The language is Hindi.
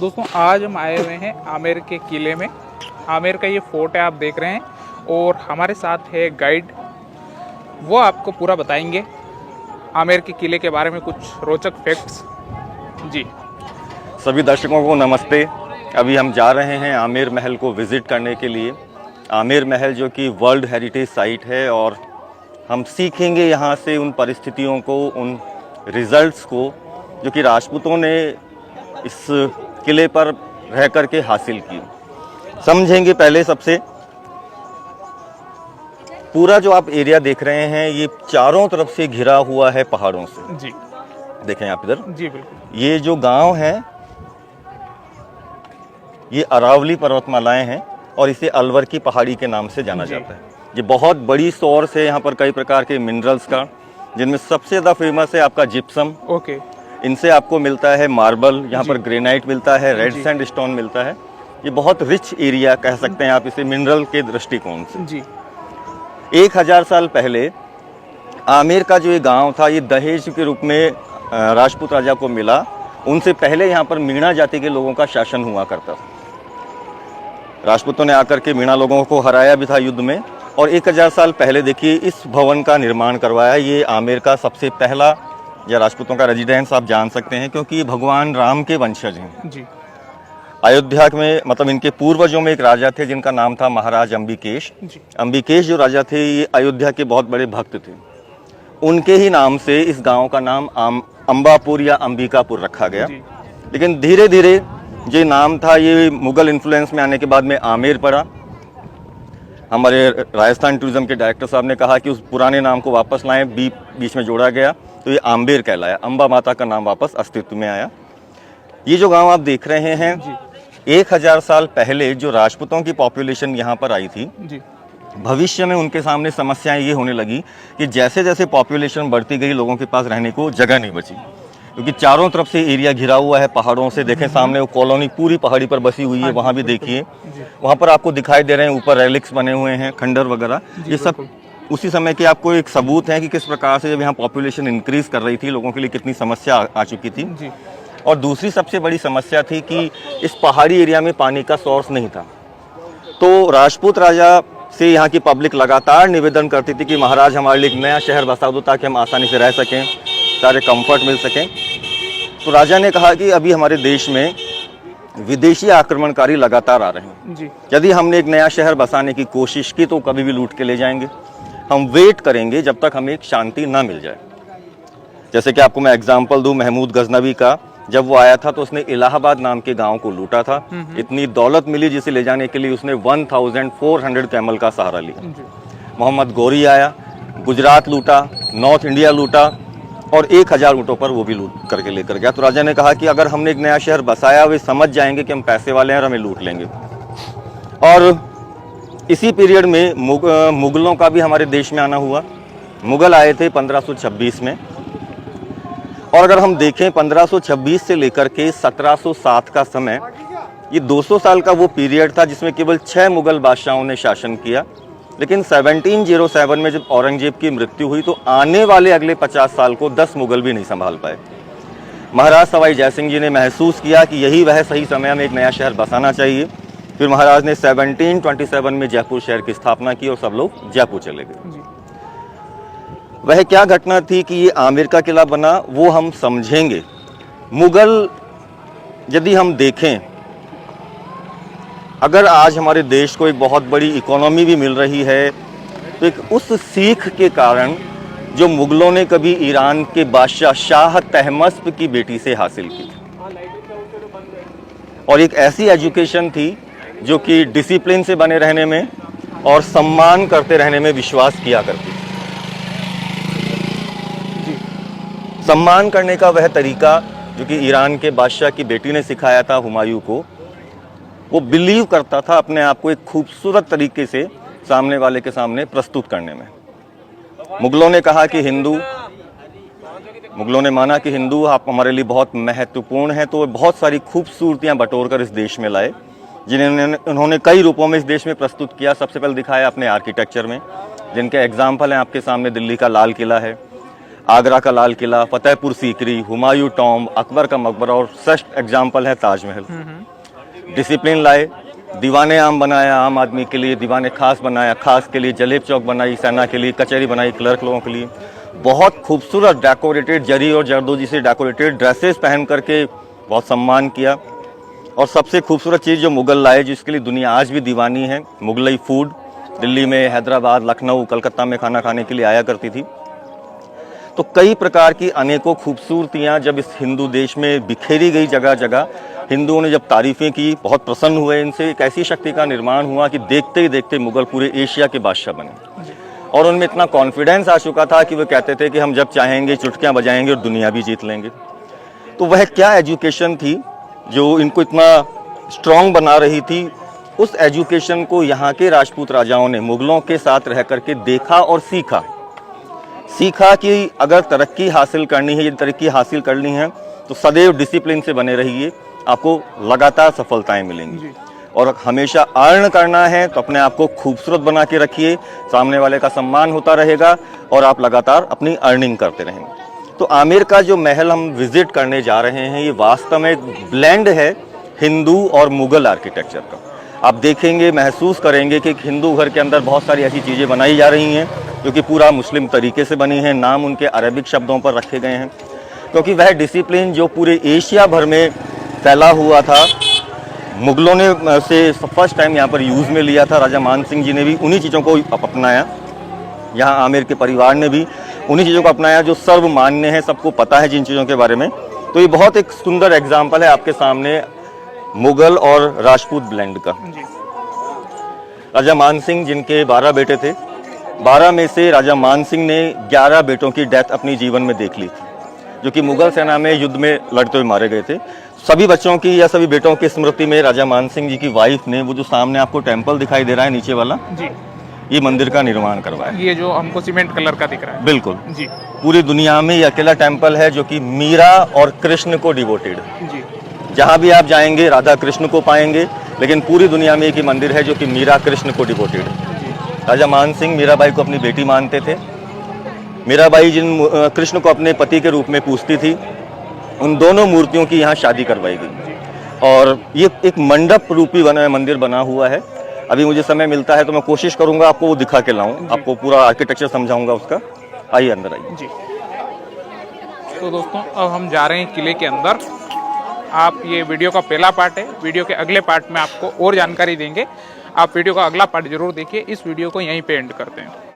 दोस्तों आज हम आए हुए हैं आमेर के किले में। आमेर का ये फोर्ट है, आप देख रहे हैं, और हमारे साथ है गाइड। वो आपको पूरा बताएंगे आमेर के किले के बारे में, कुछ रोचक फैक्ट्स। जी सभी दर्शकों को नमस्ते। अभी हम जा रहे हैं आमेर महल को विज़िट करने के लिए। आमेर महल जो कि वर्ल्ड हेरिटेज साइट है, और हम सीखेंगे यहाँ से उन परिस्थितियों को, उन रिजल्ट्स को जो कि राजपूतों ने इस किले पर रह कर के हासिल की। समझेंगे पहले सबसे पूरा जो आप एरिया देख रहे हैं, ये चारों तरफ से घिरा हुआ है पहाड़ों से। जी देखें आप इधर। जी बिल्कुल। ये जो गांव है ये अरावली पर्वतमालाएं हैं और इसे अलवर की पहाड़ी के नाम से जाना जाता है। ये बहुत बड़ी सोर्स है यहाँ पर कई प्रकार के मिनरल्स का, जिनमें सबसे ज़्यादा फेमस है आपका जिप्सम। ओके। इनसे आपको मिलता है मार्बल, यहाँ पर ग्रेनाइट मिलता है, रेड सैंड स्टोन मिलता है। ये बहुत रिच एरिया कह सकते हैं आप इसे मिनरल के दृष्टिकोण से। जी 1000 साल पहले आमेर का जो ये गांव था, ये दहेज के रूप में राजपूत राजा को मिला। उनसे पहले यहाँ पर मीणा जाति के लोगों का शासन हुआ करता था। राजपूतों ने आकर के मीणा लोगों को हराया भी था युद्ध में, और 1000 साल पहले देखिए इस भवन का निर्माण करवाया। ये आमेर का सबसे पहला या राजपूतों का रेजिडेंस आप जान सकते हैं, क्योंकि ये भगवान राम के वंशज हैं। जी। अयोध्या में मतलब इनके पूर्वजों में एक राजा थे जिनका नाम था महाराज अंबिकेश। अंबिकेश जो राजा थे ये अयोध्या के बहुत बड़े भक्त थे। उनके ही नाम से इस गांव का नाम अंबापुर या अंबिकापुर रखा गया। लेकिन धीरे धीरे जो नाम था ये मुगल इन्फ्लुएंस में आने के बाद में आमेर पड़ा। हमारे राजस्थान टूरिज्म के डायरेक्टर साहब ने कहा कि उस पुराने नाम को वापस लाएं, बीच में जोड़ा गया तो ये आम्बेर कहलाया। अम्बा माता का नाम वापस अस्तित्व में आया। ये जो गांव आप देख रहे हैं, 1000 साल पहले जो राजपूतों की पॉपुलेशन यहाँ पर आई थी, भविष्य में उनके सामने समस्याएं ये होने लगी कि जैसे जैसे पॉपुलेशन बढ़ती गई, लोगों के पास रहने को जगह नहीं बची, क्योंकि चारों तरफ से एरिया घिरा हुआ है पहाड़ों से। देखें सामने वो कॉलोनी पूरी पहाड़ी पर बसी हुई है, वहाँ भी देखिए, वहाँ पर आपको दिखाई दे रहे हैं ऊपर रेलिक्स बने हुए हैं, खंडर वगैरह। ये सब उसी समय के आपको एक सबूत है कि किस प्रकार से जब यहाँ पॉपुलेशन इंक्रीज कर रही थी, लोगों के लिए कितनी समस्या आ चुकी थी। और दूसरी सबसे बड़ी समस्या थी कि इस पहाड़ी एरिया में पानी का सोर्स नहीं था। तो राजपूत राजा से यहाँ की पब्लिक लगातार निवेदन करती थी कि महाराज हमारे लिए एक नया शहर बसा दो ताकि हम आसानी से रह सकें, सारे कंफर्ट मिल सकें। तो राजा ने कहा कि अभी हमारे देश में विदेशी आक्रमणकारी लगातार आ रहे हैं, यदि हमने एक नया शहर बसाने की कोशिश की तो कभी भी लूट के ले जाएंगे। हम वेट करेंगे जब तक हमें एक शांति ना मिल जाए। जैसे कि आपको मैं एग्जांपल दूं, महमूद गजनवी का, जब वो आया था तो उसने इलाहाबाद नाम के गांव को लूटा था। इतनी दौलत मिली जिसे ले जाने के लिए उसने 1400 कैमल का सहारा लिया। मोहम्मद गौरी आया, गुजरात लूटा, नॉर्थ इंडिया लूटा, और 1000 ऊँटों पर वो भी लूट करके लेकर गया। तो राजा ने कहा कि अगर हमने एक नया शहर बसाया, वे समझ जाएंगे कि हम पैसे वाले हैं और हमें लूट लेंगे। और इसी पीरियड में मुगलों का भी हमारे देश में आना हुआ। मुगल आए थे 1526 में, और अगर हम देखें 1526 से लेकर के 1707 का समय, ये 200 साल का वो पीरियड था जिसमें केवल 6 मुगल बादशाहों ने शासन किया। लेकिन 1707 में जब औरंगजेब की मृत्यु हुई तो आने वाले अगले 50 साल को 10 मुगल भी नहीं संभाल पाए। महाराज सवाई जयसिंह जी ने महसूस किया कि यही वह सही समय में एक नया शहर बसाना चाहिए। फिर महाराज ने 1727 में जयपुर शहर की स्थापना की और सब लोग जयपुर चले गए। वह क्या घटना थी कि ये आमेर का किला बना, वो हम समझेंगे। मुगल यदि हम देखें, अगर आज हमारे देश को एक बहुत बड़ी इकोनॉमी भी मिल रही है तो एक उस सीख के कारण जो मुगलों ने कभी ईरान के बादशाह शाह तहमस्प की बेटी से हासिल की थी, और एक ऐसी एजुकेशन थी जो कि डिसिप्लिन से बने रहने में और सम्मान करते रहने में विश्वास किया करती थी। सम्मान करने का वह तरीका जो कि ईरान के बादशाह की बेटी ने सिखाया था हुमायूं को, वो बिलीव करता था अपने आप को एक खूबसूरत तरीके से सामने वाले के सामने प्रस्तुत करने में। मुगलों ने कहा कि मुगलों ने माना कि हिंदू आप हमारे लिए बहुत महत्वपूर्ण है, तो बहुत सारी खूबसूरतियां बटोर कर इस देश में लाए, जिन्हें उन्होंने कई रूपों में इस देश में प्रस्तुत किया। सबसे पहले दिखाया अपने आर्किटेक्चर में, जिनके एग्जाम्पल हैं आपके सामने दिल्ली का लाल किला है, आगरा का लाल किला, फतेहपुर सीकरी, हुमायूं टॉम्ब, अकबर का मकबरा और फर्स्ट एग्जाम्पल है ताजमहल। डिसिप्लिन लाए, दीवाने आम बनाया आम आदमी के लिए, दीवाने खास बनाया खास के लिए, जलेब चौक बनाई सेना के लिए, कचहरी बनाई क्लर्क लोगों के लिए। बहुत खूबसूरत डेकोरेटेड जरी और जरदोजी से डेकोरेटेड ड्रेसेस पहन करके बहुत सम्मान किया। और सबसे खूबसूरत चीज़ जो मुगल लाए, जिसके लिए दुनिया आज भी दीवानी है, मुगलई फूड। दिल्ली में, हैदराबाद, लखनऊ, कलकत्ता में खाना खाने के लिए आया करती थी। तो कई प्रकार की अनेकों खूबसूरतियाँ जब इस हिंदू देश में बिखेरी गई जगह जगह, हिंदुओं ने जब तारीफ़ें की, बहुत प्रसन्न हुए इनसे। एक ऐसी शक्ति का निर्माण हुआ कि देखते ही देखते मुगल पूरे एशिया के बादशाह बने। और उनमें इतना कॉन्फिडेंस आ चुका था कि वो कहते थे कि हम जब चाहेंगे चुटकियाँ बजाएंगे और दुनिया भी जीत लेंगे। तो वह क्या एजुकेशन थी जो इनको इतना स्ट्रॉन्ग बना रही थी, उस एजुकेशन को यहाँ के राजपूत राजाओं ने मुगलों के साथ रह करके देखा और सीखा कि अगर तरक्की हासिल करनी है, यदि तरक्की हासिल करनी है तो सदैव डिसिप्लिन से बने रहिए, आपको लगातार सफलताएं मिलेंगी। और हमेशा अर्न करना है तो अपने आप को खूबसूरत बना के रखिए, सामने वाले का सम्मान होता रहेगा और आप लगातार अपनी अर्निंग करते रहेंगे। तो आमेर का जो महल हम विजिट करने जा रहे हैं, ये वास्तव में एक ब्लेंड है हिंदू और मुगल आर्किटेक्चर का। आप देखेंगे, महसूस करेंगे कि हिंदू घर के अंदर बहुत सारी ऐसी चीज़ें बनाई जा रही हैं जो कि पूरा मुस्लिम तरीके से बनी हैं, नाम उनके अरबिक शब्दों पर रखे गए हैं, क्योंकि वह डिसिप्लिन जो पूरे एशिया भर में फैला हुआ था, मुगलों ने से फर्स्ट टाइम यहाँ पर यूज़ में लिया था। राजा मान सिंह जी ने भी उन्हीं चीज़ों को अपनाया, यहाँ आमेर के परिवार ने भी उन्हीं चीज़ों को अपनाया जो सर्वमान्य है, सबको पता है जिन चीज़ों के बारे में। तो ये बहुत एक सुंदर एग्जाम्पल है आपके सामने मुगल और राजपूत ब्लेंड का। राजा मान सिंह जिनके 12 बेटे थे, 12 में से राजा मान सिंह ने 11 बेटों की डेथ अपनी जीवन में देख ली थी, जो कि मुगल सेना में युद्ध में लड़ते हुए मारे गए थे। सभी बच्चों की या सभी बेटों की स्मृति में राजा मान सिंह जी की वाइफ ने वो जो सामने आपको टेम्पल दिखाई दे रहा है नीचे वाला जी, ये मंदिर का निर्माण करवाया। ये जो हमको सीमेंट कलर का दिख रहा है, बिल्कुल जी। पूरी दुनिया में ये अकेला टेम्पल है जो कि मीरा और कृष्ण को डिवोटेड है जी। जहाँ भी आप जाएंगे राधा कृष्ण को पाएंगे, लेकिन पूरी दुनिया में एक ही मंदिर है जो कि मीरा कृष्ण को डिवोटेड है। राजा मान सिंह मीराबाई को अपनी बेटी मानते थे। मीराबाई जिन कृष्ण को अपने पति के रूप में पूजती थी, उन दोनों मूर्तियों की यहाँ शादी करवाई गई। और ये एक मंडप रूपी बना मंदिर बना हुआ है। अभी मुझे समय मिलता है तो मैं कोशिश करूंगा आपको वो दिखा के लाऊं, आपको पूरा आर्किटेक्चर समझाऊंगा उसका। आइए अंदर आइए जी। तो दोस्तों अब हम जा रहे हैं किले के अंदर। आप ये वीडियो का पहला पार्ट है, वीडियो के अगले पार्ट में आपको और जानकारी देंगे। आप वीडियो का अगला पार्ट जरूर देखिए। इस वीडियो को यहीं पे एंड करते हैं।